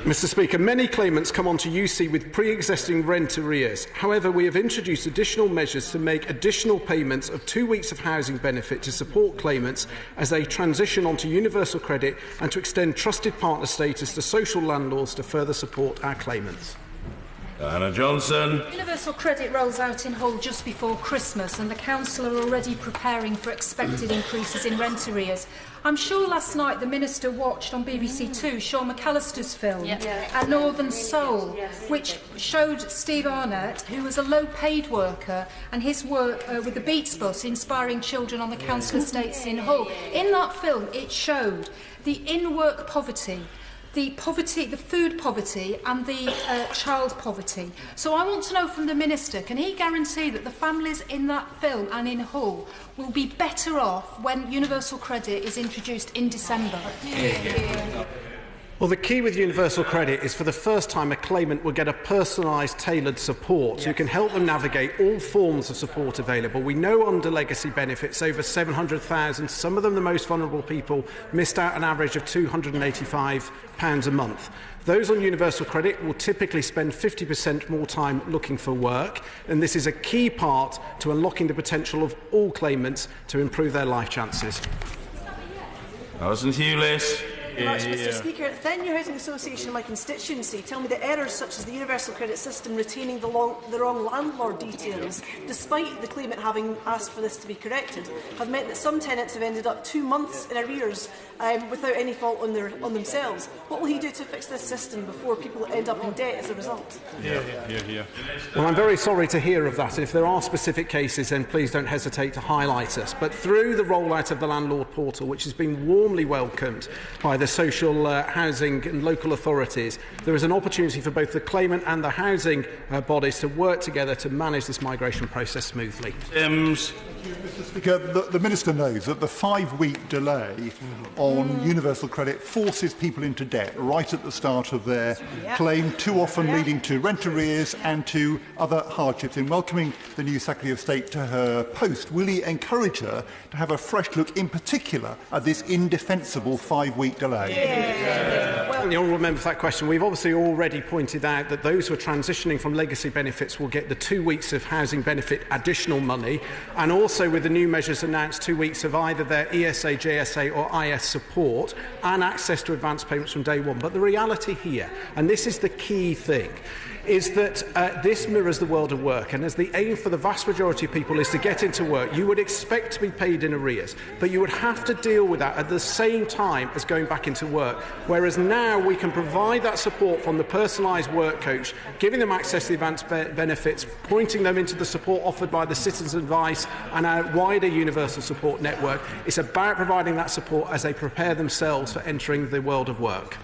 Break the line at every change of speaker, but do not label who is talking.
Mr Speaker, many claimants come onto UC with pre-existing rent arrears. However, we have introduced additional measures to make additional payments of 2 weeks of housing benefit to support claimants as they transition onto universal credit and to extend trusted partner status to social landlords to further support our claimants.
Diana Johnson.
Universal credit rolls out in Hull just before Christmas and the Council are already preparing for expected increases in rent arrears. I'm sure last night the Minister watched on BBC Two Sean McAllister's film, A Northern Soul, which showed Steve Arnott, who was a low-paid worker, and his work with the Beats Bus inspiring children on the council estates in Hull. In that film, it showed the in-work poverty, the food poverty and the child poverty. So I want to know from the Minister, can he guarantee that the families in that film and in Hull will be better off when universal credit is introduced in December?
Well, the key with universal credit is for the first time a claimant will get a personalised, tailored support who can help them navigate all forms of support available. We know under legacy benefits over 700,000, some of them the most vulnerable people, missed out an average of £285 a month. Those on universal credit will typically spend 50% more time looking for work, and this is a key part to unlocking the potential of all claimants to improve their life chances.
Alison Hewlett.
Mr Speaker, the Tenure Housing Association in my constituency tell me that errors such as the universal credit system retaining the wrong landlord details, despite the claimant having asked for this to be corrected, have meant that some tenants have ended up 2 months in arrears without any fault on themselves. What will he do to fix this system before people end up in debt as a result?
Well, I'm very sorry to hear of that. If there are specific cases, then please don't hesitate to highlight us. But through the rollout of the Landlord Portal, which has been warmly welcomed by the social housing and local authorities, there is an opportunity for both the claimant and the housing bodies to work together to manage this migration process smoothly.
Mr Speaker, the Minister knows that the 5-week delay on universal credit forces people into debt right at the start of their claim, too often leading to rent arrears and to other hardships. In welcoming the new Secretary of State to her post, will he encourage her to have a fresh look in particular at this indefensible 5-week delay?
Well, the honourable member for that question. We've obviously already pointed out that those who are transitioning from legacy benefits will get the 2 weeks of housing benefit additional money, and also with the new measures announced 2 weeks of either their ESA, JSA or IS support and access to advance payments from day one. But the reality here, and this is the key thing, is that this mirrors the world of work, and as the aim for the vast majority of people is to get into work, you would expect to be paid in arrears, but you would have to deal with that at the same time as going back into work, whereas now we can provide that support from the personalised work coach, giving them access to the advanced benefits, pointing them into the support offered by the Citizens Advice and our wider universal support network. It's about providing that support as they prepare themselves for entering the world of work.